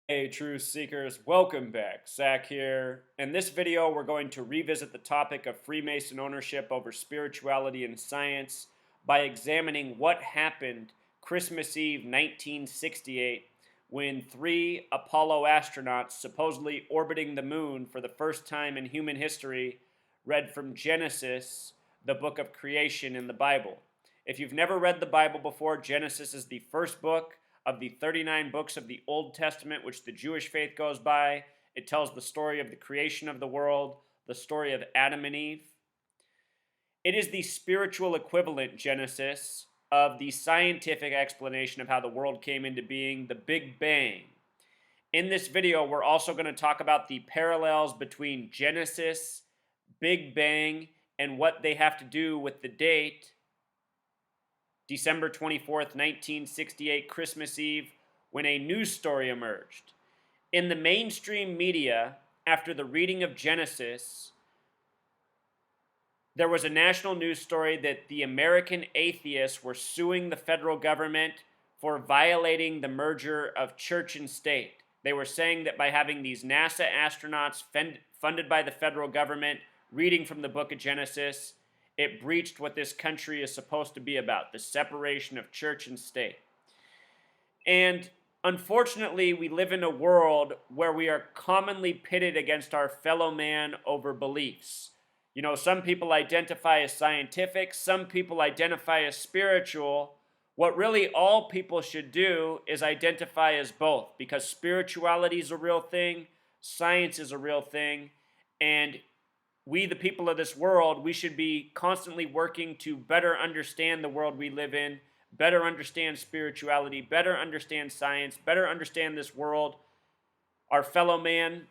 Hey, truth seekers, welcome back. Zach here. In this video, we're going to revisit the topic of Freemason ownership over spirituality and science by examining what happened Christmas Eve 1968 when three Apollo astronauts, supposedly orbiting the moon for the first time in human history, read from Genesis, the book of creation in the Bible. If you've never read the Bible before, Genesis is the first book of the 39 books of the Old Testament, which the Jewish faith goes by. It tells the story of the creation of the world, the story of Adam and Eve. It is the spiritual equivalent, Genesis, of the scientific explanation of how the world came into being, the Big Bang. In this video, we're also going to talk about the parallels between Genesis, Big Bang, and what they have to do with the date December 24th, 1968, Christmas Eve, when a news story emerged. In the mainstream media, after the reading of Genesis, there was a national news story that the American atheists were suing the federal government for violating the merger of church and state. They were saying that by having these NASA astronauts funded by the federal government reading from the book of Genesis, it breached what this country is supposed to be about, the separation of church and state. And unfortunately, we live in a world where we are commonly pitted against our fellow man over beliefs. You know, some people identify as scientific, some people identify as spiritual. What really all people should do is identify as both, because spirituality is a real thing, science is a real thing, and we, the people of this world, we should be constantly working to better understand the world we live in, better understand spirituality, better understand science, better understand this world, our fellow man.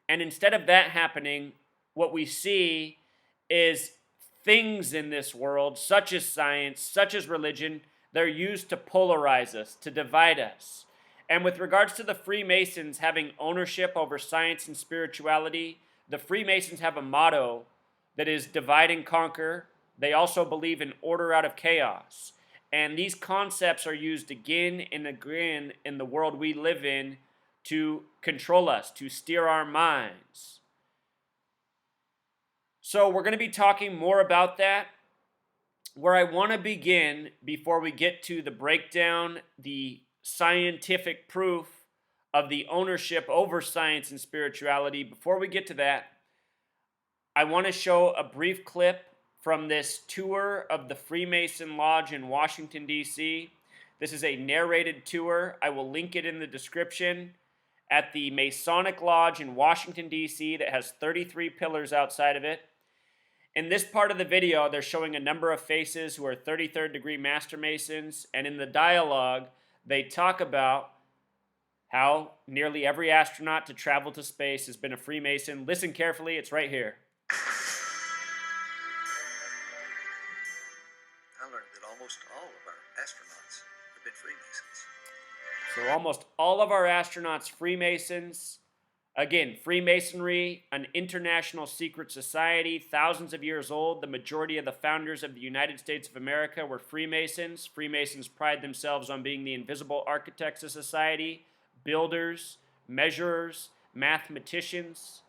And instead of that happening, what we see is things in this world, such as science, such as religion, they're used to polarize us, to divide us. And with regards to the Freemasons having ownership over science and spirituality, the Freemasons have a motto that is divide and conquer. They also believe in order out of chaos. And these concepts are used again and again in the world we live in to control us, to steer our minds. So we're going to be talking more about that. Where I want to begin before we get to the breakdown, the scientific proof of the ownership over science and spirituality, before we get to that, I want to show a brief clip from this tour of the Freemason Lodge in Washington, D.C. This is a narrated tour. I will link it in the description. At the Masonic Lodge in Washington, D.C. that has 33 pillars outside of it. In this part of the video, they're showing a number of faces who are 33rd degree Master Masons, and in the dialogue, they talk about how nearly every astronaut to travel to space has been a Freemason. Listen carefully, it's right here. I learned that almost all of our astronauts have been Freemasons. So almost all of our astronauts, Freemasons. Again, Freemasonry, an international secret society, thousands of years old. The majority of the founders of the United States of America were Freemasons. Freemasons pride themselves on being the invisible architects of society, builders, measurers, mathematicians.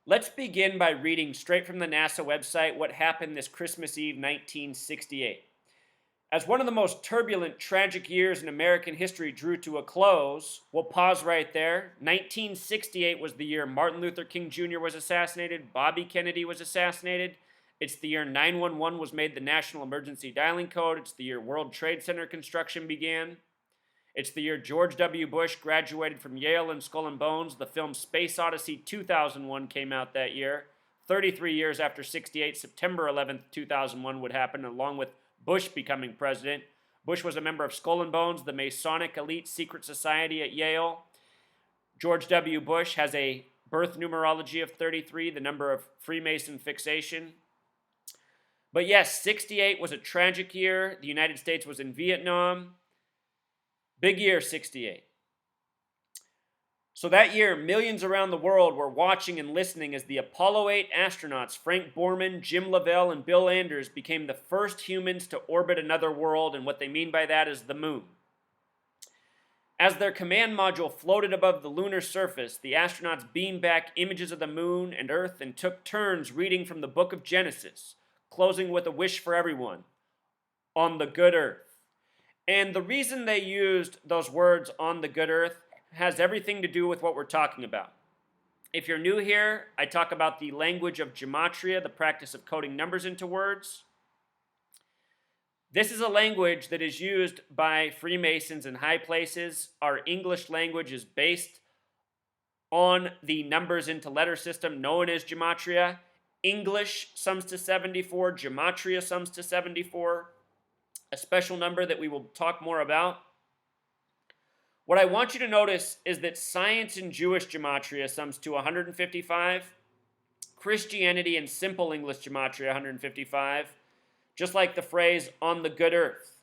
Let's begin by reading straight from the NASA website what happened this Christmas Eve 1968. As one of the most turbulent, tragic years in American history drew to a close, we'll pause right there. 1968 was the year Martin Luther King Jr. was assassinated, Bobby Kennedy was assassinated. It's the year 911 was made the national emergency dialing code. It's the year World Trade Center construction began. It's the year George W. Bush graduated from Yale and Skull and Bones. The film Space Odyssey 2001 came out that year. 33 years after 68, September 11th, 2001 would happen, along with Bush becoming president. Bush was a member of Skull and Bones, the Masonic elite secret society at Yale. George W. Bush has a birth numerology of 33, the number of Freemason fixation. But yes, 68 was a tragic year. The United States was in Vietnam. Big year, 68. So that year, millions around the world were watching and listening as the Apollo 8 astronauts, Frank Borman, Jim Lovell, and Bill Anders, became the first humans to orbit another world, and what they mean by that is the moon. As their command module floated above the lunar surface, the astronauts beamed back images of the moon and Earth and took turns reading from the book of Genesis, closing with a wish for everyone on the good Earth. And the reason they used those words on the good Earth has everything to do with what we're talking about. If you're new here, I talk about the language of Gematria, the practice of coding numbers into words. This is a language that is used by Freemasons in high places. Our English language is based on the numbers into letter system known as Gematria. English sums to 74, Gematria sums to 74, a special number that we will talk more about. What I want you to notice is that science in Jewish Gematria sums to 155, Christianity in simple English Gematria 155, just like the phrase on the good Earth.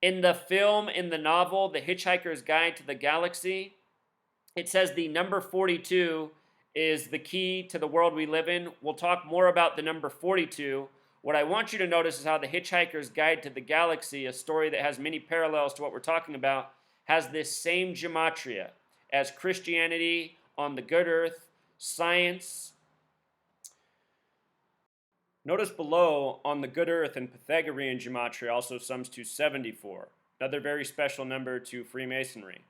In the film, in the novel, The Hitchhiker's Guide to the Galaxy, it says the number 42 is the key to the world we live in. We'll talk more about the number 42. What I want you to notice is how The Hitchhiker's Guide to the Galaxy, a story that has many parallels to what we're talking about, has this same Gematria as Christianity on the good Earth, science. Notice below, on the good Earth and Pythagorean Gematria also sums to 74, another very special number to Freemasonry.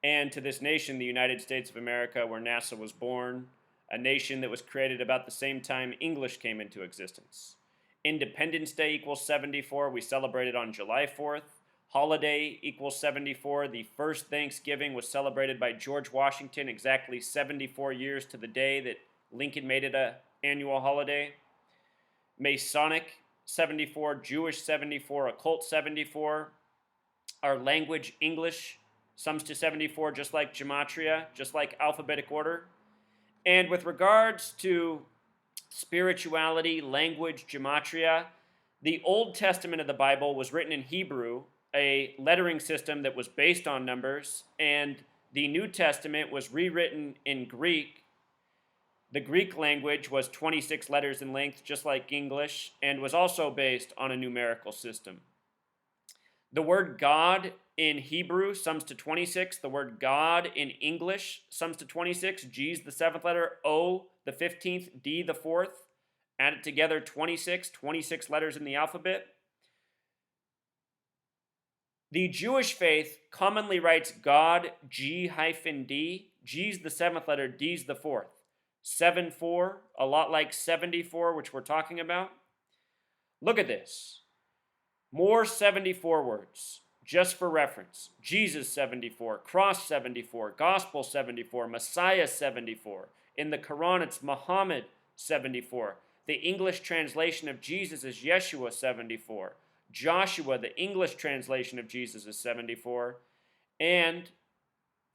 And to this nation, the United States of America, where NASA was born, a nation that was created about the same time English came into existence. Independence Day equals 74. We celebrated on July 4th. Holiday equals 74. The first Thanksgiving was celebrated by George Washington exactly 74 years to the day that Lincoln made it an annual holiday. Masonic 74, Jewish 74, occult 74. Our language, English, sums to 74, just like Gematria, just like alphabetic order. And with regards to spirituality, language, Gematria, the Old Testament of the Bible was written in Hebrew, a lettering system that was based on numbers, and the New Testament was rewritten in Greek. The Greek language was 26 letters in length, just like English, and was also based on a numerical system. The word God in Hebrew sums to 26. The word God in English sums to 26. G's the 7th letter, O the 15th, D the 4th. Add it together, 26 letters in the alphabet. The Jewish faith commonly writes God, G-D. G's the 7th letter, D's the 4th. 7-4, a lot like 74, which we're talking about. Look at this. More 74 words, just for reference. Jesus 74, Cross 74, Gospel 74, Messiah 74. In the Quran, it's Muhammad 74. The English translation of Jesus is Yeshua 74. Joshua, the English translation of Jesus, is 74. And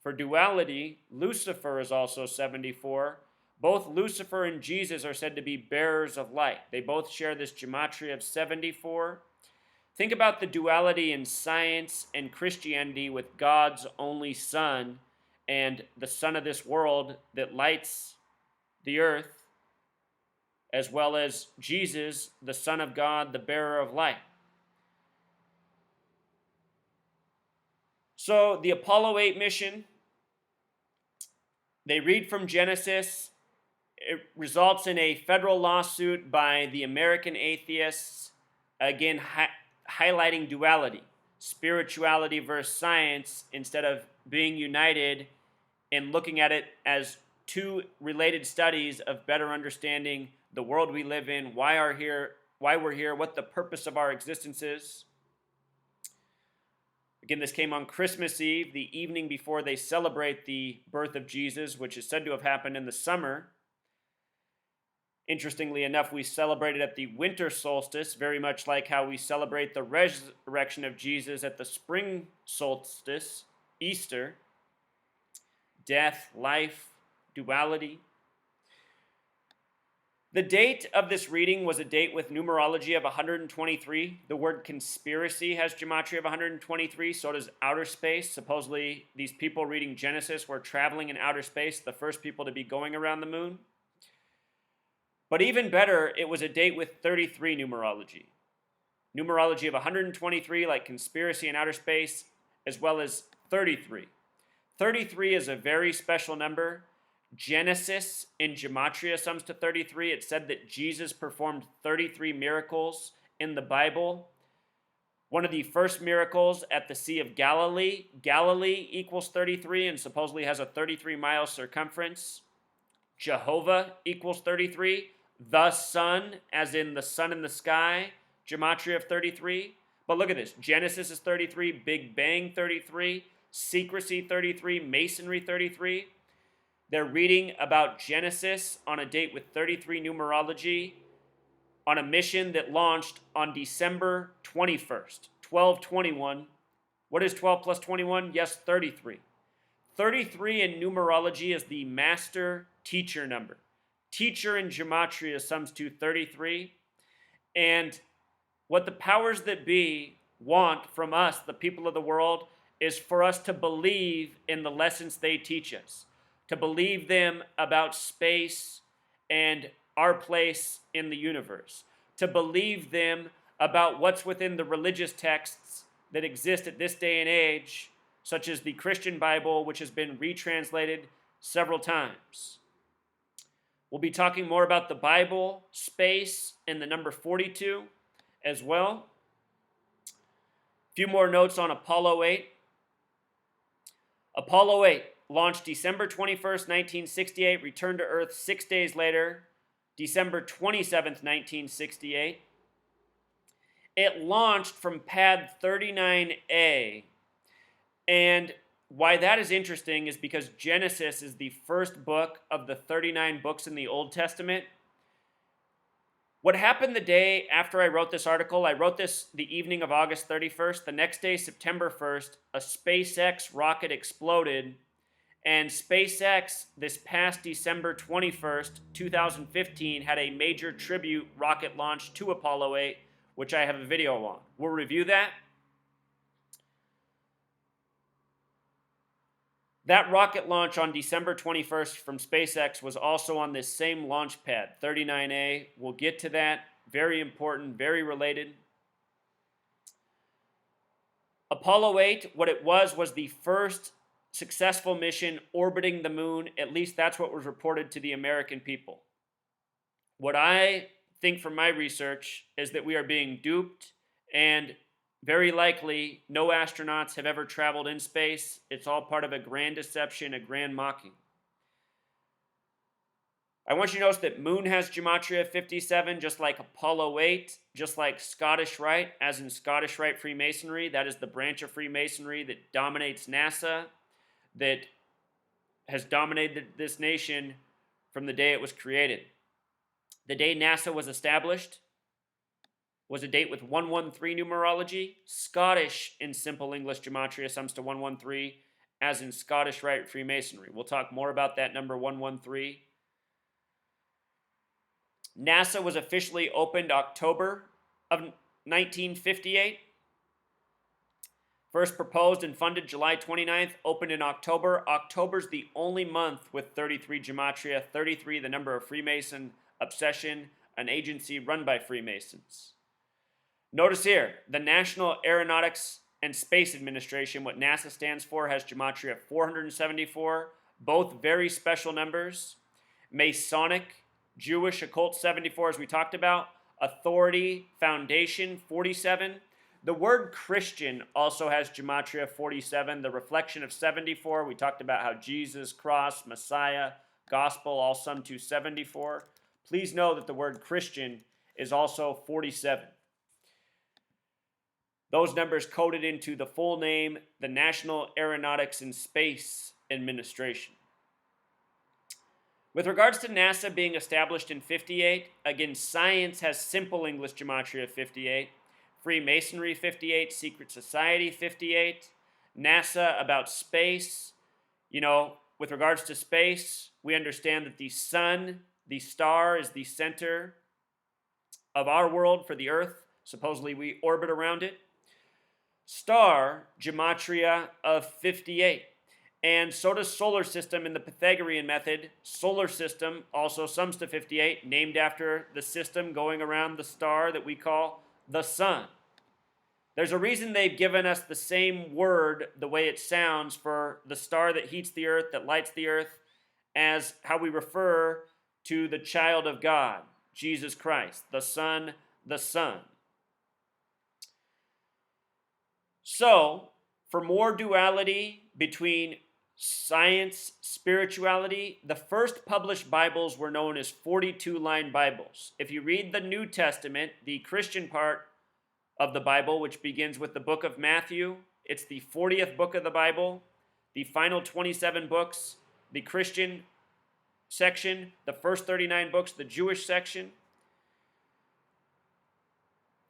for duality, Lucifer is also 74. Both Lucifer and Jesus are said to be bearers of light. They both share this gematria of 74. Think about the duality in science and Christianity with God's only Son and the Son of this world that lights the earth, as well as Jesus, the Son of God, the bearer of light. So the Apollo 8 mission, they read from Genesis. It results in a federal lawsuit by the American atheists, again highlighting duality, spirituality versus science, instead of being united and looking at it as two related studies of better understanding the world we live in, why we're here, what the purpose of our existence is. Again, this came on Christmas Eve, the evening before they celebrate the birth of Jesus, which is said to have happened in the summer. Interestingly enough, we celebrated at the winter solstice, very much like how we celebrate the resurrection of Jesus at the spring solstice, Easter. Death, life, duality. The date of this reading was a date with numerology of 123. The word conspiracy has gematria of 123, so does outer space. Supposedly, these people reading Genesis were traveling in outer space, the first people to be going around the moon. But even better, it was a date with 33 numerology. Numerology of 123, like conspiracy in outer space, as well as 33. 33 is a very special number. Genesis in Gematria sums to 33. It said that Jesus performed 33 miracles in the Bible. One of the first miracles at the Sea of Galilee. Galilee equals 33 and supposedly has a 33-mile circumference. Jehovah equals 33. The sun, as in the sun in the sky, Gematria of 33. But look at this. Genesis is 33, Big Bang 33, secrecy 33, masonry 33. They're reading about Genesis on a date with 33 numerology on a mission that launched on December 21st, 1221. What is 12 plus 21? Yes, 33. 33 in numerology is the master teacher number. Teacher in Gematria sums to 33. And what the powers that be want from us, the people of the world, is for us to believe in the lessons they teach us, to believe them about space and our place in the universe, to believe them about what's within the religious texts that exist at this day and age, such as the Christian Bible, which has been retranslated several times. We'll be talking more about the Bible, space, and the number 42 as well. A few more notes on Apollo 8. Apollo 8 launched December 21st, 1968, returned to Earth 6 days later, December 27th, 1968. It launched from pad 39A. And why that is interesting is because Genesis is the first book of the 39 books in the Old Testament. What happened the day after I wrote this article, I wrote this the evening of August 31st. The next day, September 1st, a SpaceX rocket exploded. And SpaceX, this past December 21st, 2015, had a major tribute rocket launch to Apollo 8, which I have a video on. We'll review that. That rocket launch on December 21st from SpaceX was also on this same launch pad, 39A. We'll get to that. Very important, very related. Apollo 8, what it was the first successful mission orbiting the moon. At least that's what was reported to the American people. What I think from my research is that we are being duped, and very likely no astronauts have ever traveled in space. It's all part of a grand deception, a grand mocking. I want you to notice that Moon has Gematria 57, just like Apollo 8, just like Scottish Rite, as in Scottish Rite Freemasonry. That is the branch of Freemasonry that dominates NASA, that has dominated this nation from the day it was created. The day NASA was established was a date with 113 numerology. Scottish in simple English Gematria sums to 113, as in Scottish Rite Freemasonry. We'll talk more about that number 113. NASA was officially opened October of 1958. First proposed and funded July 29th, opened in October. October's the only month with 33 Gematria, 33 the number of Freemason obsession, an agency run by Freemasons. Notice here, the National Aeronautics and Space Administration, what NASA stands for, has Gematria 474, both very special numbers. Masonic, Jewish, occult 74, as we talked about. Authority, Foundation 47. The word Christian also has Gematria 47, the reflection of 74. We talked about how Jesus, cross, Messiah, gospel all sum to 74. Please know that the word Christian is also 47. Those numbers coded into the full name, the National Aeronautics and Space Administration. With regards to NASA being established in 58, again, science has simple English Gematria 58, Freemasonry 58, Secret Society 58, NASA about space. You know, with regards to space, we understand that the sun, the star, is the center of our world for the Earth. Supposedly we orbit around it. Star, Gematria of 58. And so does solar system in the Pythagorean method. Solar system also sums to 58, named after the system going around the star that we call the sun. There's a reason they've given us the same word, the way it sounds, for the star that heats the earth, that lights the earth, as how we refer to the child of God, Jesus Christ, the Son, the Son. So, for more duality between science, spirituality, the first published Bibles were known as 42-line Bibles. If you read the New Testament, the Christian part of the Bible, which begins with the book of Matthew, it's the 40th book of the Bible. The final 27 books, the Christian section, the first 39 books, the Jewish section.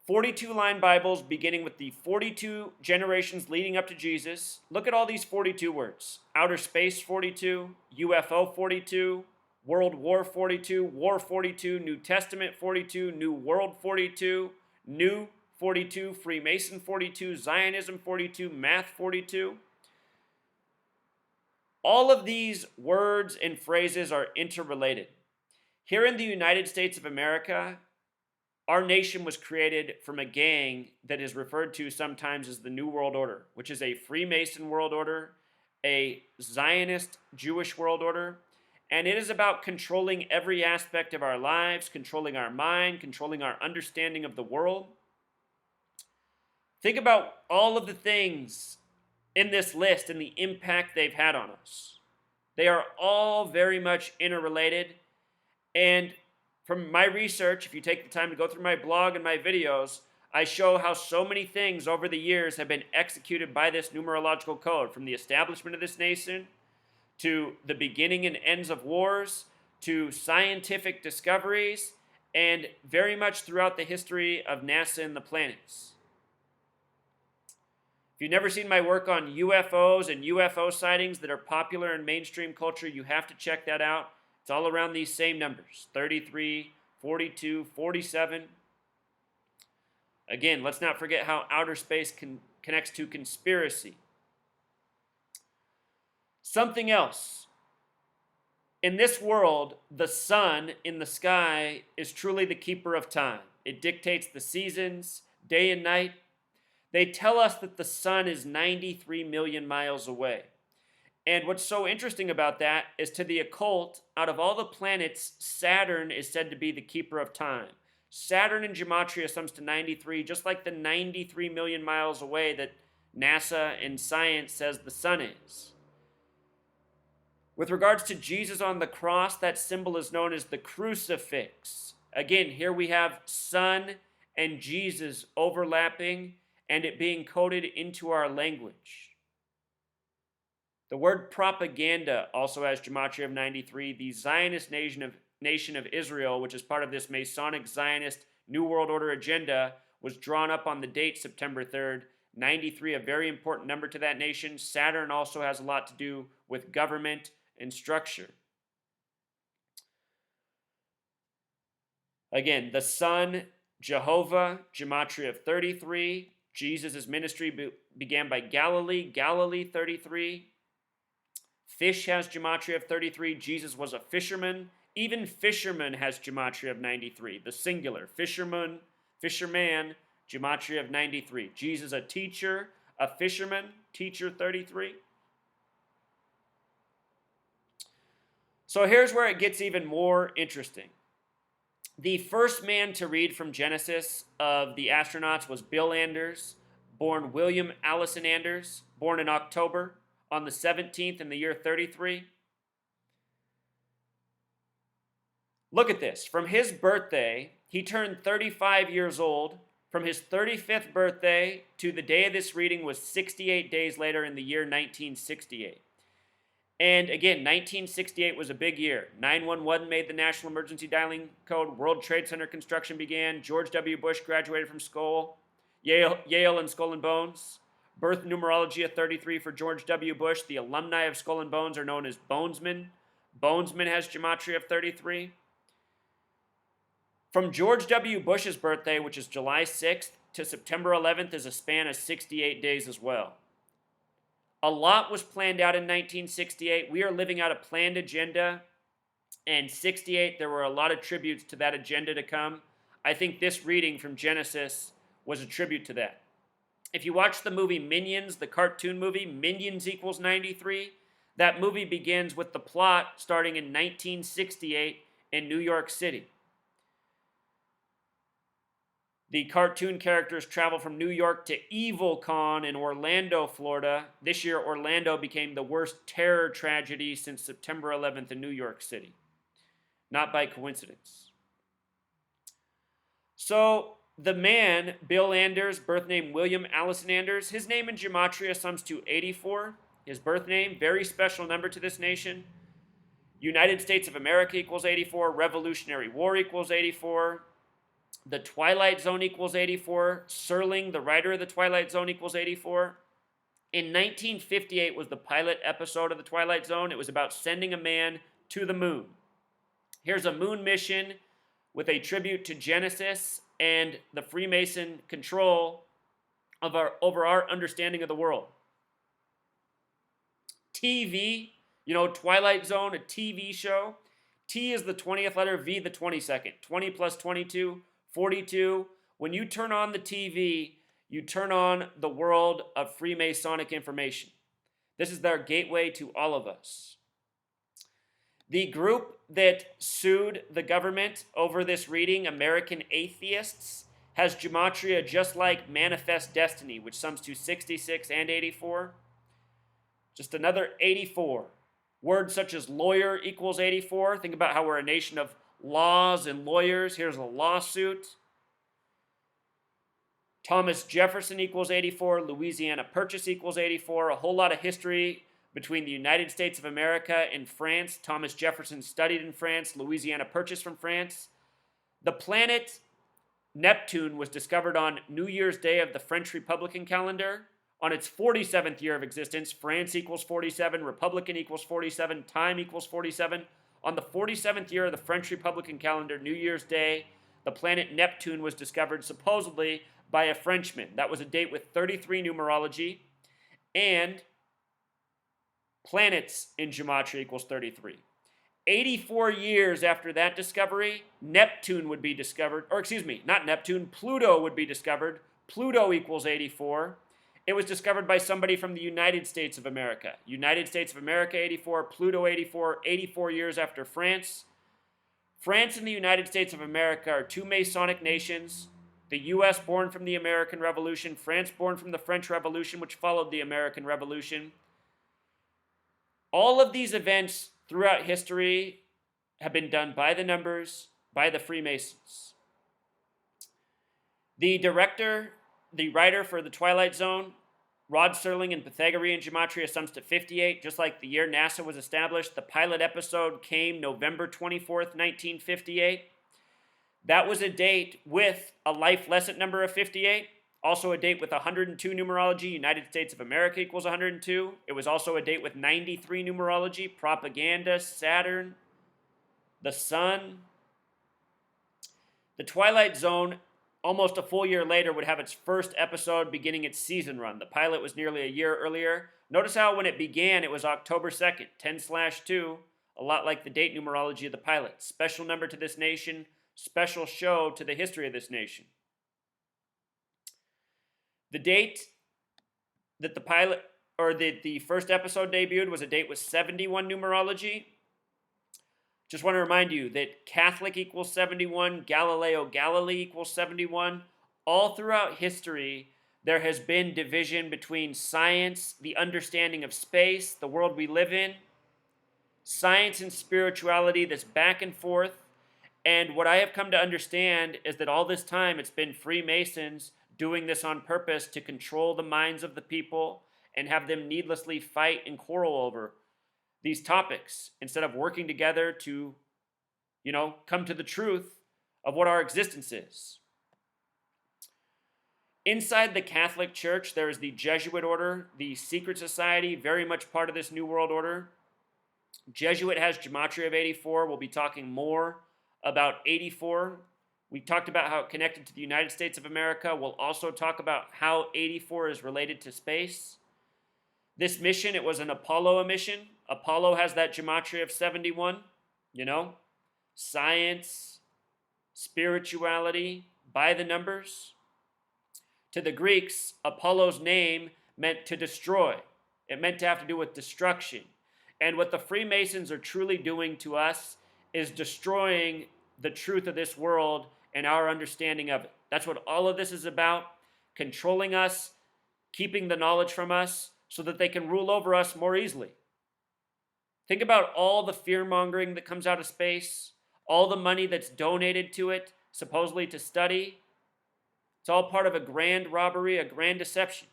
42-line Bibles beginning with the 42 generations leading up to Jesus. Look at all these 42 words. Outer space 42, UFO 42, World War 42, War 42, New Testament 42, New World 42, New 42, Freemason 42, Zionism 42, Math 42. All of these words and phrases are interrelated. Here in the United States of America, our nation was created from a gang that is referred to sometimes as the New World Order, which is a Freemason world order, a Zionist Jewish world order, and it is about controlling every aspect of our lives, controlling our mind, controlling our understanding of the world. Think about all of the things in this list and the impact they've had on us. They are all very much interrelated, and from my research, if you take the time to go through my blog and my videos, I show how so many things over the years have been executed by this numerological code, from the establishment of this nation, to the beginning and ends of wars, to scientific discoveries, and very much throughout the history of NASA and the planets. If you've never seen my work on UFOs and UFO sightings that are popular in mainstream culture, you have to check that out. It's all around these same numbers, 33, 42, 47. Again, let's not forget how outer space connects to conspiracy. Something else. In this world, the sun in the sky is truly the keeper of time. It dictates the seasons, day and night. They tell us that the sun is 93 million miles away. And what's so interesting about that is, to the occult, out of all the planets, Saturn is said to be the keeper of time. Saturn in Gematria sums to 93, just like the 93 million miles away that NASA and science says the sun is. With regards to Jesus on the cross, that symbol is known as the crucifix. Again, here we have sun and Jesus overlapping and it being coded into our language. The word propaganda also has Gematria of 93. The Zionist nation of Israel, which is part of this Masonic Zionist New World Order agenda, was drawn up on the date September 3rd. 93, a very important number to that nation. Saturn also has a lot to do with government and structure. Again, the sun, Jehovah, Gematria of 33. Jesus' ministry began by Galilee, Galilee 33. Fish has Gematria of 33. Jesus was a fisherman. Even fisherman has Gematria of 93. The singular. Fisherman, Gematria of 93. Jesus a teacher, a fisherman, teacher 33. So here's where it gets even more interesting. The first man to read from Genesis of the astronauts was Bill Anders, born William Allison Anders, born in October on the 17th in the year 33. Look at this. From his birthday, he turned 35 years old. From his 35th birthday to the day of this reading was 68 days later in the year 1968. And again, 1968 was a big year. 911 made the National Emergency Dialing Code. World Trade Center construction began. George W. Bush graduated from Yale and Skull and Bones. Birth numerology of 33 for George W. Bush. The alumni of Skull and Bones are known as Bonesmen. Bonesmen has Gematria of 33. From George W. Bush's birthday, which is July 6th, to September 11th is a span of 68 days as well. A lot was planned out in 1968. We are living out a planned agenda. And 68, there were a lot of tributes to that agenda to come. I think this reading from Genesis was a tribute to that. If you watch the movie Minions, the cartoon movie, Minions equals 93, that movie begins with the plot starting in 1968 in New York City. The cartoon characters travel from New York to EvilCon in Orlando, Florida. This year, Orlando became the worst terror tragedy since September 11th in New York City. Not by coincidence. So, the man, Bill Anders, birth name William Allison Anders, his name in Gematria sums to 84. His birth name, very special number to this nation. United States of America equals 84. Revolutionary War equals 84. The Twilight Zone equals 84. Serling, the writer of the Twilight Zone, equals 84. In 1958 was the pilot episode of the Twilight Zone. It was about sending a man to the moon. Here's a moon mission with a tribute to Genesis and the Freemason control over our understanding of the world. TV, Twilight Zone, a TV show. T is the 20th letter, V the 22nd. 20 plus 22, 42. When you turn on the TV, you turn on the world of Freemasonic information. This is their gateway to all of us. The group that sued the government over this reading, American Atheists, has Gematria just like Manifest Destiny, which sums to 66 and 84. Just another 84. Words such as lawyer equals 84. Think about how we're a nation of laws and lawyers. Here's a lawsuit. Thomas Jefferson equals 84. Louisiana Purchase equals 84. A whole lot of history between the United States of America and France. Thomas Jefferson studied in France. Louisiana Purchase from France. The planet Neptune was discovered on New Year's Day of the French Republican calendar. On its 47th year of existence, France equals 47, Republican equals 47, time equals 47. On the 47th year of the French Republican calendar, New Year's Day, the planet Neptune was discovered supposedly by a Frenchman. That was a date with 33 numerology, and planets in Gematria equals 33. 84 years after that discovery, Neptune would be discovered, or excuse me, not Neptune, Pluto would be discovered. Pluto equals 84. It was discovered by somebody from the United States of America. United States of America, 84, Pluto, 84, 84 years after France. France and the United States of America are two Masonic nations. The U.S. born from the American Revolution, France born from the French Revolution, which followed the American Revolution. All of these events throughout history have been done by the numbers, by the Freemasons. The director, the writer for The Twilight Zone, Rod Serling and Pythagorean Gematria sums to 58, just like the year NASA was established. The pilot episode came November 24th, 1958. That was a date with a life lesson number of 58. Also a date with 102 numerology, United States of America equals 102. It was also a date with 93 numerology, propaganda, Saturn, the sun. The Twilight Zone, almost a full year later, would have its first episode beginning its season run. The pilot was nearly a year earlier. Notice how when it began, it was October 2nd, 10/2, a lot like the date numerology of the pilot. Special number to this nation, special show to the history of this nation. The date that the pilot, or the first episode debuted was a date with 71 numerology. Just want to remind you that Catholic equals 71, Galileo Galilei equals 71. All throughout history, there has been division between science, the understanding of space, the world we live in, science and spirituality, this back and forth. And what I have come to understand is that all this time it's been Freemasons doing this on purpose to control the minds of the people and have them needlessly fight and quarrel over these topics instead of working together to, come to the truth of what our existence is. Inside the Catholic Church, there is the Jesuit order, the secret society, very much part of this New World Order. Jesuit has Gematria of 84. We'll be talking more about 84. We talked about how it connected to the United States of America. We'll also talk about how 84 is related to space. This mission, it was an Apollo mission. Apollo has that Gematria of 71, science, spirituality, by the numbers. To the Greeks, Apollo's name meant to destroy. It meant to have to do with destruction. And what the Freemasons are truly doing to us is destroying the truth of this world and our understanding of it. That's what all of this is about, controlling us, keeping the knowledge from us so that they can rule over us more easily. Think about all the fear-mongering that comes out of space, all the money that's donated to it, supposedly to study. It's all part of a grand robbery, a grand deception.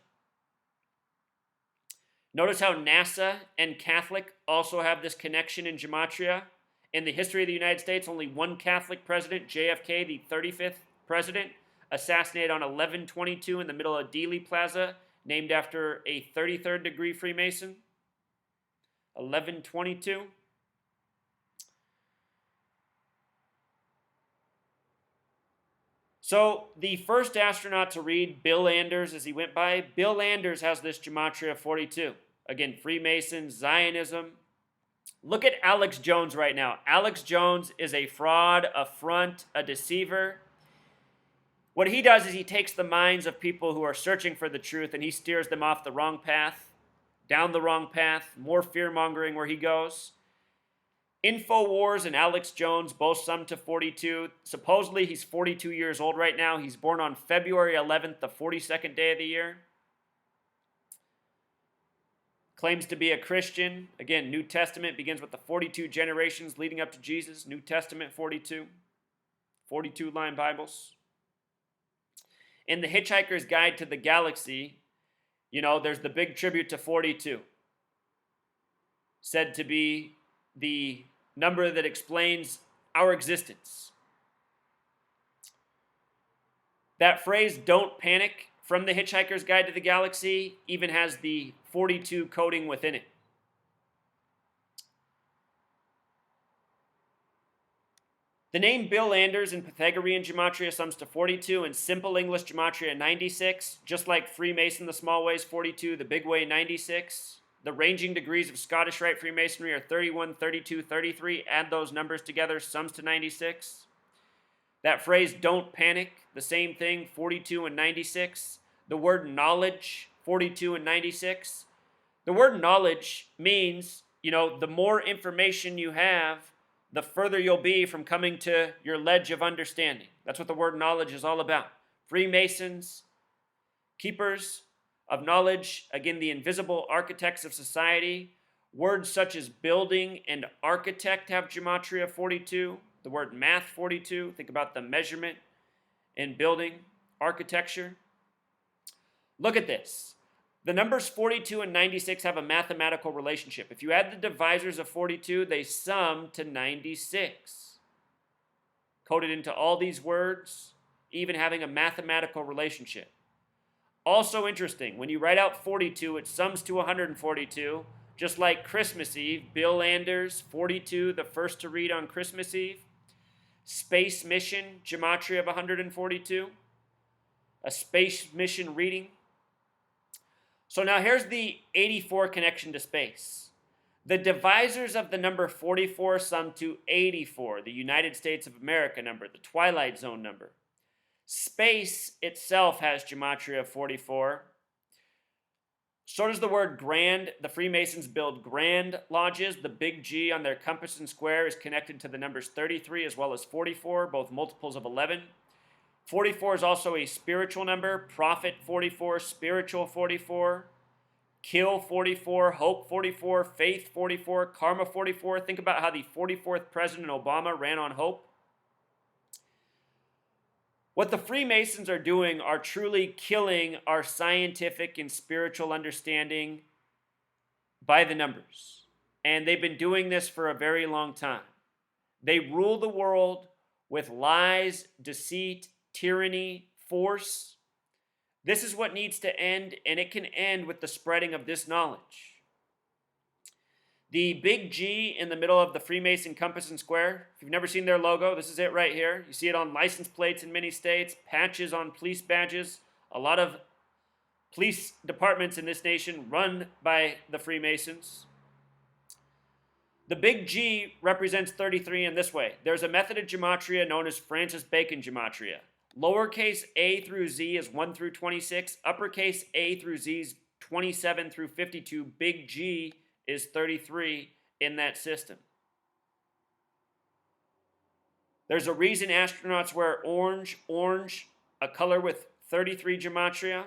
Notice how NASA and Catholic also have this connection in Gematria. In the history of the United States, only one Catholic president, JFK, the 35th president, assassinated on 11/22 in the middle of Dealey Plaza, named after a 33rd degree Freemason. 11/22. So the first astronaut to read, Bill Anders, as he went by, Bill Anders has this Gematria 42. Again, Freemasons, Zionism. Look at Alex Jones right now. Alex Jones is a fraud, a front, a deceiver. What he does is he takes the minds of people who are searching for the truth and he steers them off the wrong path, down the wrong path, more fear-mongering where he goes. InfoWars and Alex Jones both sum to 42. Supposedly he's 42 years old right now. He's born on February 11th, the 42nd day of the year. Claims to be a Christian. Again, New Testament begins with the 42 generations leading up to Jesus. New Testament 42. 42-line Bibles. In the Hitchhiker's Guide to the Galaxy, there's the big tribute to 42. Said to be the number that explains our existence. That phrase, "don't panic," from the Hitchhiker's Guide to the Galaxy even has the 42 coding within it. The name Bill Anders in Pythagorean Gematria sums to 42, and Simple English Gematria 96, just like Freemason, the small way is 42, the big way 96. The ranging degrees of Scottish Rite Freemasonry are 31, 32, 33. Add those numbers together, sums to 96. That phrase, "don't panic," the same thing, 42 and 96. The word knowledge, 42 and 96. The word knowledge means, the more information you have, the further you'll be from coming to your ledge of understanding. That's what the word knowledge is all about. Freemasons, keepers of knowledge, again, the invisible architects of society. Words such as building and architect have Gematria 42. The word math 42. Think about the measurement in building, architecture. Look at this. The numbers 42 and 96 have a mathematical relationship. If you add the divisors of 42, they sum to 96. Coded into all these words, even having a mathematical relationship. Also interesting, when you write out 42, it sums to 142, just like Christmas Eve. Bill Anders, 42, the first to read on Christmas Eve. Space mission, Gematria of 142. A space mission reading. So now here's the 84 connection to space. The divisors of the number 44 sum to 84, the United States of America number, the Twilight Zone number. Space itself has Gematria 44. So does the word grand. The Freemasons build grand lodges. The big G on their compass and square is connected to the numbers 33 as well as 44, both multiples of 11. 44 is also a spiritual number. Prophet 44, spiritual 44, kill 44, hope 44, faith 44, karma 44. Think about how the 44th President Obama ran on hope. What the Freemasons are doing are truly killing our scientific and spiritual understanding by the numbers. And they've been doing this for a very long time. They rule the world with lies, deceit, tyranny, force. This is what needs to end, and it can end with the spreading of this knowledge. The big G in the middle of the Freemason compass and square, if you've never seen their logo, this is it right here. You see it on license plates in many states, patches on police badges. A lot of police departments in this nation run by the Freemasons. The big G represents 33 in this way. There's a method of Gematria known as Francis Bacon Gematria. Lowercase a through z is 1 through 26. Uppercase a through z is 27 through 52. Big G is 33 in that system. There's a reason astronauts wear orange, a color with 33 gematria.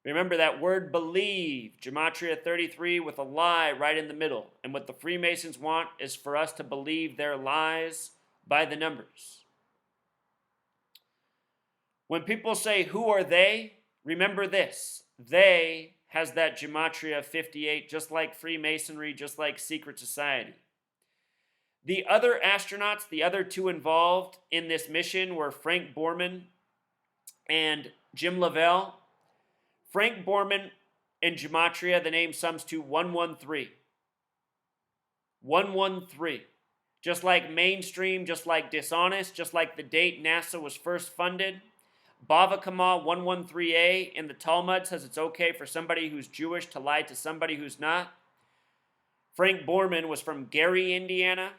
Remember that word believe, Gematria 33 with a lie right in the middle. And what the Freemasons want is for us to believe their lies by the numbers. When people say, who are they? Remember this. They has that Gematria 58, just like Freemasonry, just like secret society. The other astronauts, the other two involved in this mission were Frank Borman and Jim Lovell. Frank Borman in Gematria, the name sums to 113. 113. Just like mainstream, just like dishonest, just like the date NASA was first funded. Bava Kama 113a in the Talmud says it's okay for somebody who's Jewish to lie to somebody who's not. Frank Borman was from Gary, Indiana.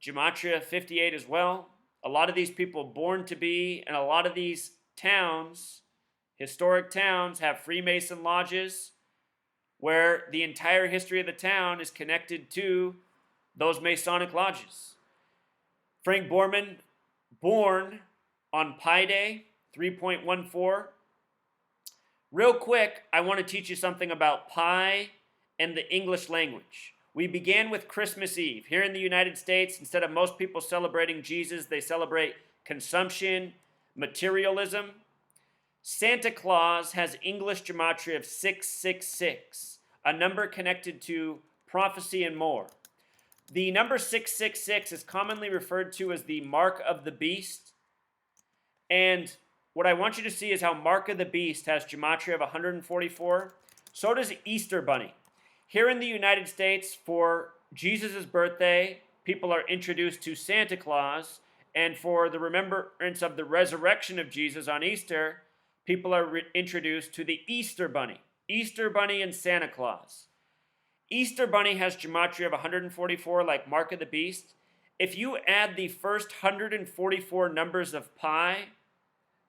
Gematria 58 as well. A lot of these people born to be, and a lot of these towns, historic towns, have Freemason lodges where the entire history of the town is connected to those Masonic lodges. Frank Borman, born on Pi Day, 3.14. Real quick, I want to teach you something about Pi and the English language. We began with Christmas Eve. Here in the United States, instead of most people celebrating Jesus, they celebrate consumption, materialism. Santa Claus has English gematria of 666, a number connected to prophecy and more. The number 666 is commonly referred to as the mark of the beast. And what I want you to see is how mark of the beast has gematria of 144. So does Easter Bunny. Here in the United States, for Jesus' birthday, people are introduced to Santa Claus. And for the remembrance of the resurrection of Jesus on Easter, people are introduced to the Easter Bunny. Easter Bunny and Santa Claus. Easter Bunny has gematria of 144, like mark of the beast. If you add the first 144 numbers of pi,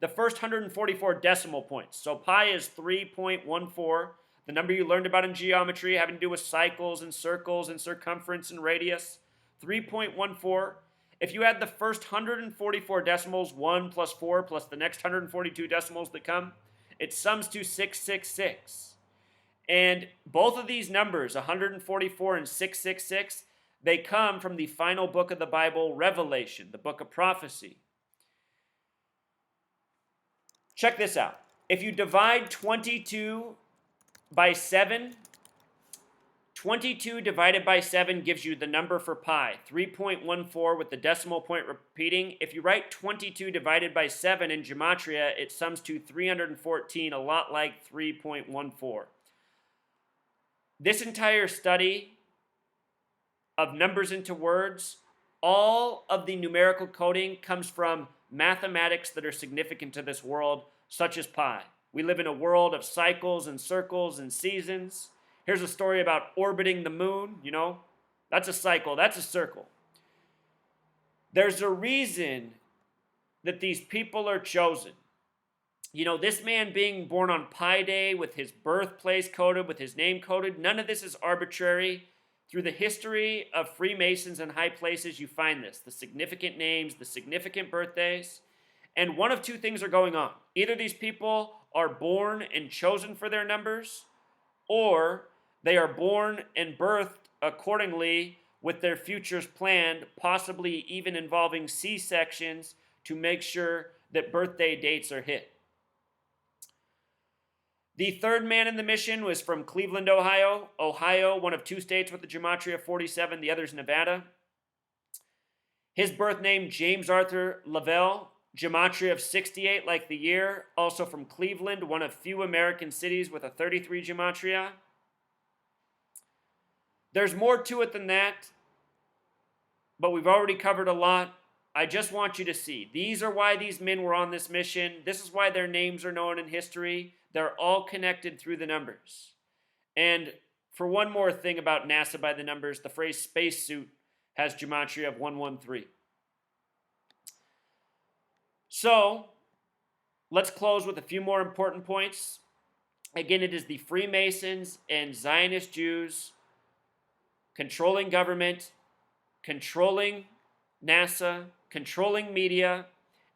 the first 144 decimal points. So pi is 3.14, the number you learned about in geometry, having to do with cycles and circles and circumference and radius. 3.14. If you add the first 144 decimals, 1 plus 4 plus the next 142 decimals that come, it sums to 666. And both of these numbers, 144 and 666, they come from the final book of the Bible, Revelation, the book of prophecy. Check this out. If you divide 22 by 7, 22 divided by 7 gives you the number for pi, 3.14 with the decimal point repeating. If you write 22 divided by 7 in gematria, it sums to 314, a lot like 3.14. This entire study of numbers into words, all of the numerical coding comes from mathematics that are significant to this world, such as pi. We live in a world of cycles and circles and seasons. Here's a story about orbiting the moon, That's a cycle, that's a circle. There's a reason that these people are chosen. This man being born on Pi Day with his birthplace coded, with his name coded, none of this is arbitrary. Through the history of Freemasons and high places, you find this, the significant names, the significant birthdays. And one of two things are going on. Either these people are born and chosen for their numbers, or they are born and birthed accordingly with their futures planned, possibly even involving C-sections to make sure that birthday dates are hit. The third man in the mission was from Cleveland, Ohio. Ohio, one of two states with the gematria of 47, the other is Nevada. His birth name, James Arthur Lovell, gematria of 68, like the year. Also from Cleveland, one of few American cities with a 33 gematria. There's more to it than that, but we've already covered a lot. I just want you to see. These are why these men were on this mission. This is why their names are known in history. They're all connected through the numbers. And for one more thing about NASA by the numbers, the phrase spacesuit has gematria of 113. So let's close with a few more important points. Again, it is the Freemasons and Zionist Jews controlling government, controlling NASA, controlling media,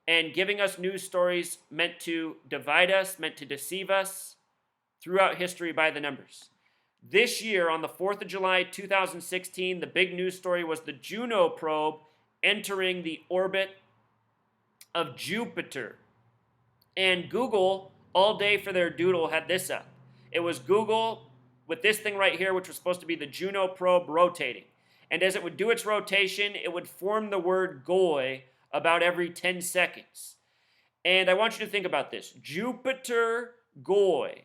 and giving us news stories meant to divide us, meant to deceive us throughout history by the numbers. This year, on the 4th of July, 2016, the big news story was the Juno probe entering the orbit of Jupiter. And Google, all day for their doodle, had this up. It was Google with this thing right here, which was supposed to be the Juno probe rotating. And as it would do its rotation, it would form the word goy about every 10 seconds. And I want you to think about this. Jupiter goy.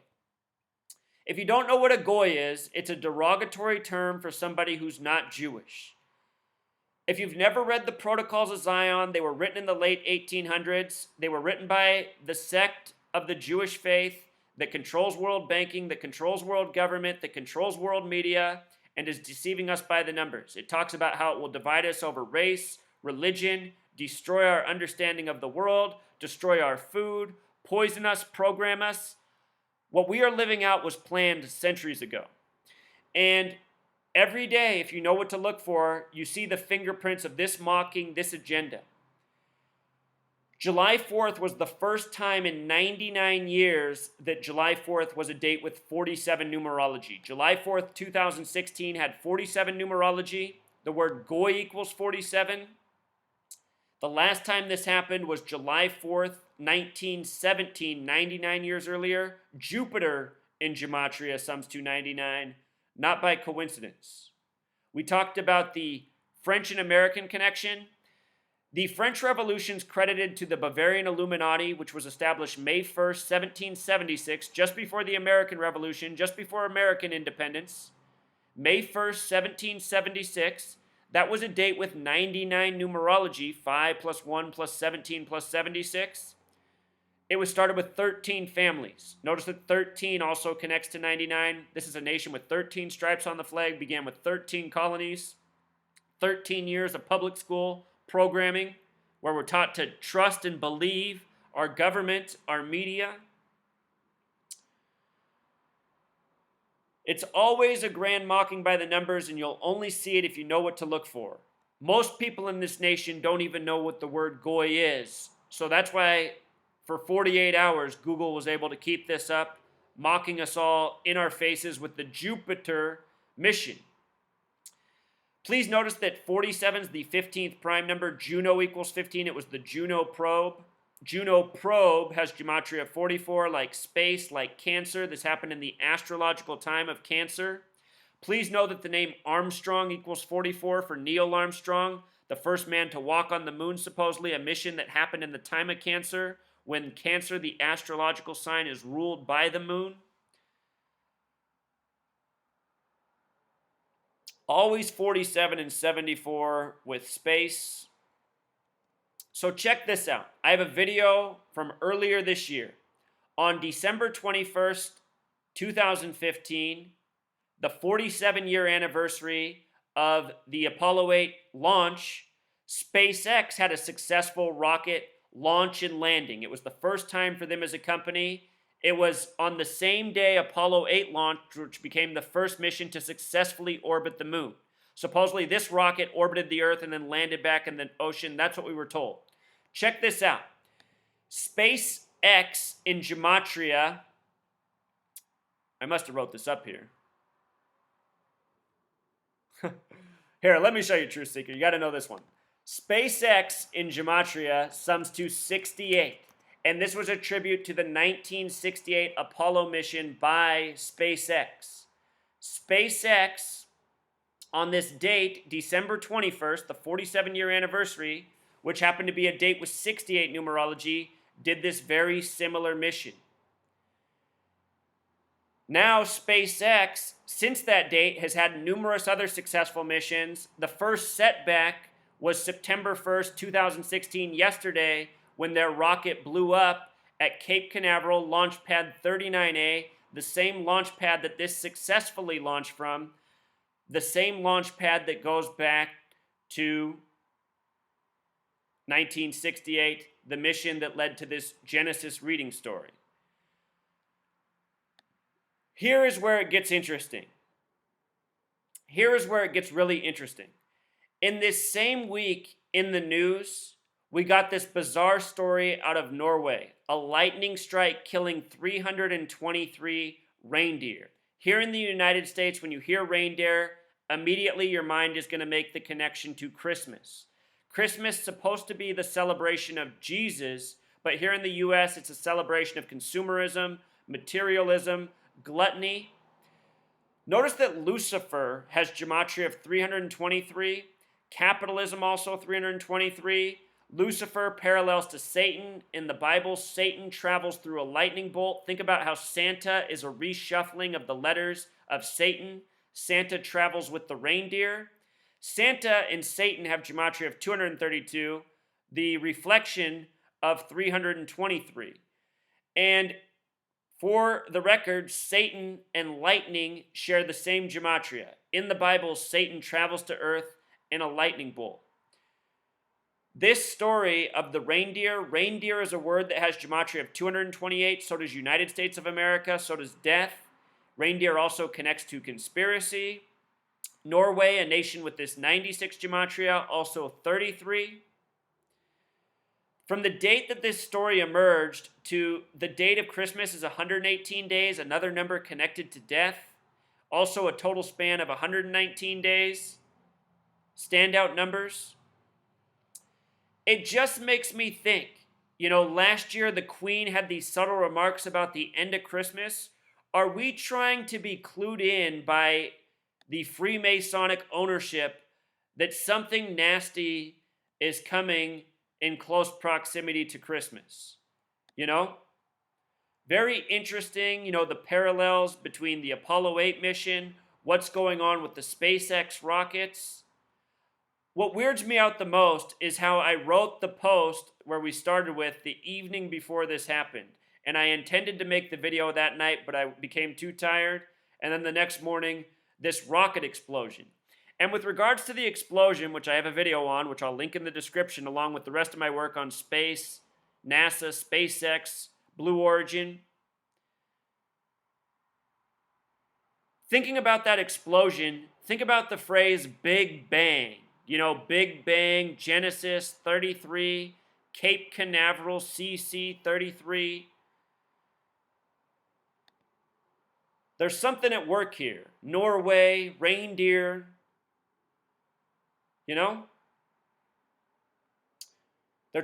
If you don't know what a goy is, it's a derogatory term for somebody who's not Jewish. If you've never read the Protocols of Zion, they were written in the late 1800s. They were written by the sect of the Jewish faith that controls world banking, that controls world government, that controls world media, and is deceiving us by the numbers. It talks about how it will divide us over race, religion, destroy our understanding of the world, destroy our food, poison us, program us. What we are living out was planned centuries ago. And every day, if you know what to look for, you see the fingerprints of this mocking, this agenda. July 4th was the first time in 99 years that July 4th was a date with 47 numerology. July 4th, 2016 had 47 numerology. The word goy equals 47. The last time this happened was July 4th, 1917, 99 years earlier. Jupiter in Gematria sums to 99, not by coincidence. We talked about the French and American connection. The French Revolution is credited to the Bavarian Illuminati, which was established May 1st, 1776, just before the American Revolution, just before American independence. May 1st, 1776. That was a date with 99 numerology, 5 plus 1 plus 17 plus 76. It was started with 13 families. Notice that 13 also connects to 99. This is a nation with 13 stripes on the flag, began with 13 colonies, 13 years of public school programming, where we're taught to trust and believe our government, our media. It's always a grand mocking by the numbers, and you'll only see it if you know what to look for. Most people in this nation don't even know what the word goy is. So that's why for 48 hours, Google was able to keep this up, mocking us all in our faces with the Jupiter mission. Please notice that 47 is the 15th prime number. Juno equals 15. It was the Juno probe. Juno probe has Gematria 44, like space, like Cancer. This happened in the astrological time of Cancer. Please know that the name Armstrong equals 44 for Neil Armstrong, the first man to walk on the moon, supposedly, a mission that happened in the time of Cancer, when Cancer, the astrological sign, is ruled by the moon. Always 47 and 74 with space. So check this out. I have a video from earlier this year. On December 21st, 2015, the 47-year anniversary of the Apollo 8 launch, SpaceX had a successful rocket launch and landing. It was the first time for them as a company. It was on the same day Apollo 8 launched, which became the first mission to successfully orbit the moon. Supposedly, this rocket orbited the Earth and then landed back in the ocean. That's what we were told. Check this out. SpaceX in Gematria. I must have wrote this up here. Here, let me show you, Truth Seeker. You got to know this one. SpaceX in Gematria sums to 68. And this was a tribute to the 1968 Apollo mission by SpaceX. SpaceX, on this date, December 21st, the 47-year anniversary, which happened to be a date with 68 numerology, did this very similar mission. Now, SpaceX, since that date, has had numerous other successful missions. The first setback was September 1st, 2016, yesterday, when their rocket blew up at Cape Canaveral Launch Pad 39A, the same launch pad that this successfully launched from, the same launch pad that goes back to 1968, the mission that led to this Genesis reading story. Here is where it gets interesting. Here is where it gets really interesting. In this same week in the news, we got this bizarre story out of Norway, a lightning strike killing 323 reindeer. Here in the United States, when you hear reindeer, immediately your mind is going to make the connection to Christmas. Christmas is supposed to be the celebration of Jesus, but here in the US, it's a celebration of consumerism, materialism, gluttony. Notice that Lucifer has gematria of 323, capitalism also 323. Lucifer parallels to Satan. In the Bible, Satan travels through a lightning bolt. Think about how Santa is a reshuffling of the letters of Satan. Santa travels with the reindeer. Santa and Satan have gematria of 232, the reflection of 323. And for the record, Satan and lightning share the same gematria. In the Bible, Satan travels to earth in a lightning bolt. This story of the reindeer is a word that has gematria of 228, so does United States of America, so does death. Reindeer also connects to conspiracy. Norway, a nation with this 96 gematria, also 33. From the date that this story emerged to the date of Christmas is 118 days, another number connected to death. Also a total span of 119 days. Standout numbers. It just makes me think, last year the Queen had these subtle remarks about the end of Christmas. Are we trying to be clued in by the Freemasonic ownership that something nasty is coming in close proximity to Christmas? Very interesting, the parallels between the Apollo 8 mission, what's going on with the SpaceX rockets. What weirds me out the most is how I wrote the post where we started with the evening before this happened. And I intended to make the video that night, but I became too tired. And then the next morning, this rocket explosion. And with regards to the explosion, which I have a video on, which I'll link in the description, along with the rest of my work on space, NASA, SpaceX, Blue Origin. Thinking about that explosion, think about the phrase Big Bang. Big Bang, Genesis 33, Cape Canaveral, CC 33. There's something at work here. Norway, reindeer. They're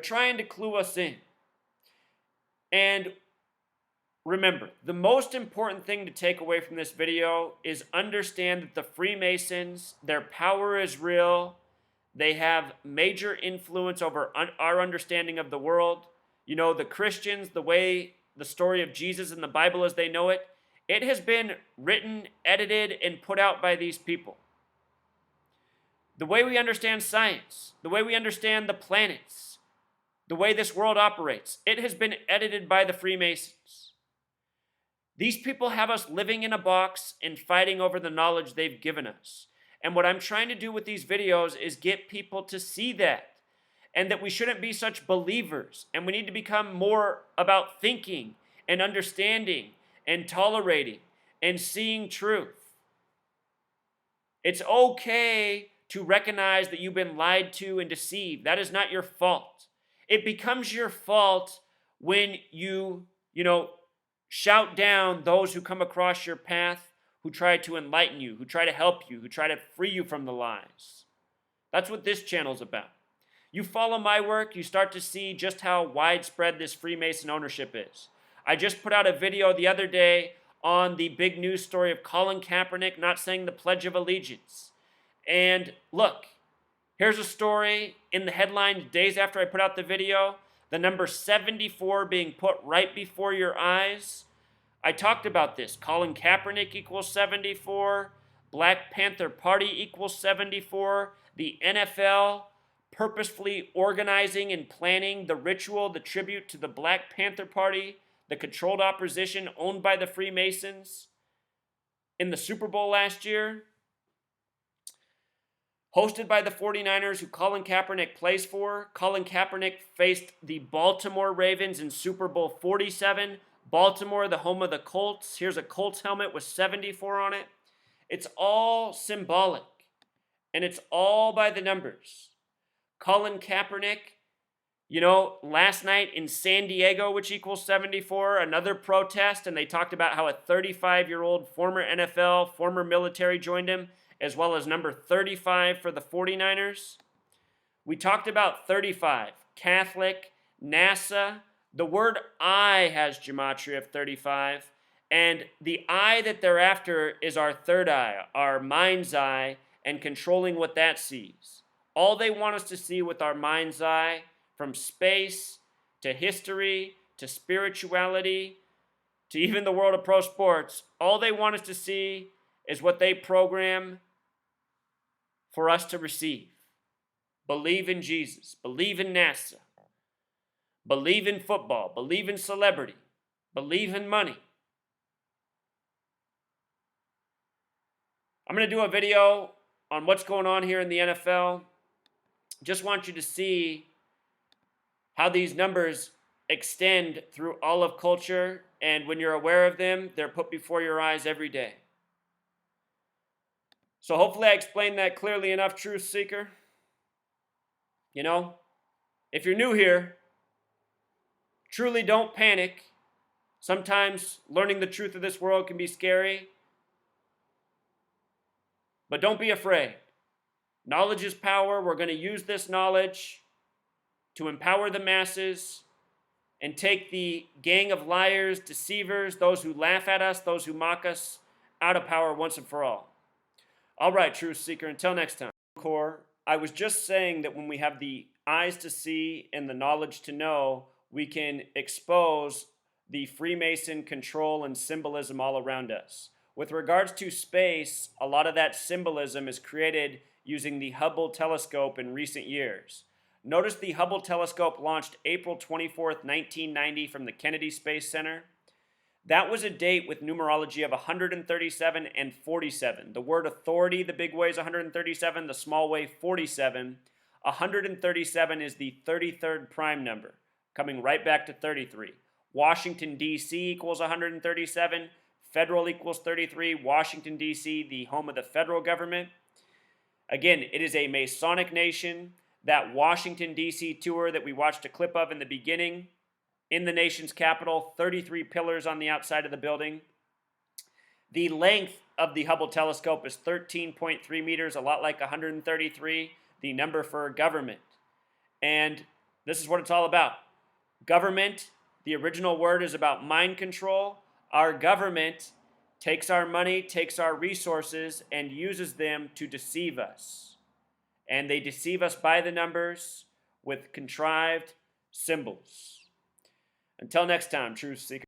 trying to clue us in. And remember, the most important thing to take away from this video is understand that the Freemasons, their power is real. They have major influence over our understanding of the world. The Christians, the way the story of Jesus in the Bible as they know it, it has been written, edited, and put out by these people. The way we understand science, the way we understand the planets, the way this world operates, it has been edited by the Freemasons. These people have us living in a box and fighting over the knowledge they've given us. And what I'm trying to do with these videos is get people to see that. And that we shouldn't be such believers. And we need to become more about thinking and understanding and tolerating and seeing truth. It's okay to recognize that you've been lied to and deceived. That is not your fault. It becomes your fault when you shout down those who come across your path, who try to enlighten you, who try to help you, who try to free you from the lies. That's what this channel's about. You follow my work, you start to see just how widespread this Freemason ownership is. I just put out a video the other day on the big news story of Colin Kaepernick not saying the Pledge of Allegiance. And look, here's a story in the headlines days after I put out the video, the number 74 being put right before your eyes. I talked about this. Colin Kaepernick equals 74. Black Panther Party equals 74. The NFL purposefully organizing and planning the ritual, the tribute to the Black Panther Party, the controlled opposition owned by the Freemasons in the Super Bowl last year. hosted by the 49ers, who Colin Kaepernick plays for. Colin Kaepernick faced the Baltimore Ravens in Super Bowl 47. Baltimore, the home of the Colts. Here's a Colts helmet with 74 on it. It's all symbolic, and it's all by the numbers. Colin Kaepernick, last night in San Diego, which equals 74, another protest, and they talked about how a 35-year-old former NFL, former military joined him, as well as number 35 for the 49ers. We talked about 35, Catholic, NASA. The word I has gematria of 35, and the eye that they're after is our third eye, our mind's eye, and controlling what that sees. All they want us to see with our mind's eye, from space to history to spirituality to even the world of pro sports, all they want us to see is what they program for us to receive. Believe in Jesus, believe in NASA, believe in football, believe in celebrity, believe in money. I'm going to do a video on what's going on here in the NFL. Just want you to see how these numbers extend through all of culture, and when you're aware of them, they're put before your eyes every day. So hopefully I explained that clearly enough, truth seeker. If you're new here, truly don't panic. Sometimes learning the truth of this world can be scary, but don't be afraid. Knowledge is power. We're going to use this knowledge to empower the masses and take the gang of liars, deceivers, those who laugh at us, those who mock us, out of power once and for all. All right, truth seeker, until next time. I was just saying that when we have the eyes to see and the knowledge to know, we can expose the Freemason control and symbolism all around us. With regards to space, a lot of that symbolism is created using the Hubble telescope in recent years. Notice the Hubble telescope launched April 24th, 1990 from the Kennedy Space Center. That was a date with numerology of 137 and 47. The word authority, the big way is 137, the small way 47. 137 is the 33rd prime number, coming right back to 33. Washington, D.C. equals 137. Federal equals 33. Washington, D.C., the home of the federal government. Again, it is a Masonic nation. That Washington, D.C. tour that we watched a clip of in the beginning, in the nation's capital, 33 pillars on the outside of the building. The length of the Hubble telescope is 13.3 meters, a lot like 133, the number for government. And this is what it's all about. Government, the original word is about mind control. Our government takes our money, takes our resources, and uses them to deceive us. And they deceive us by the numbers with contrived symbols. Until next time, truth seekers.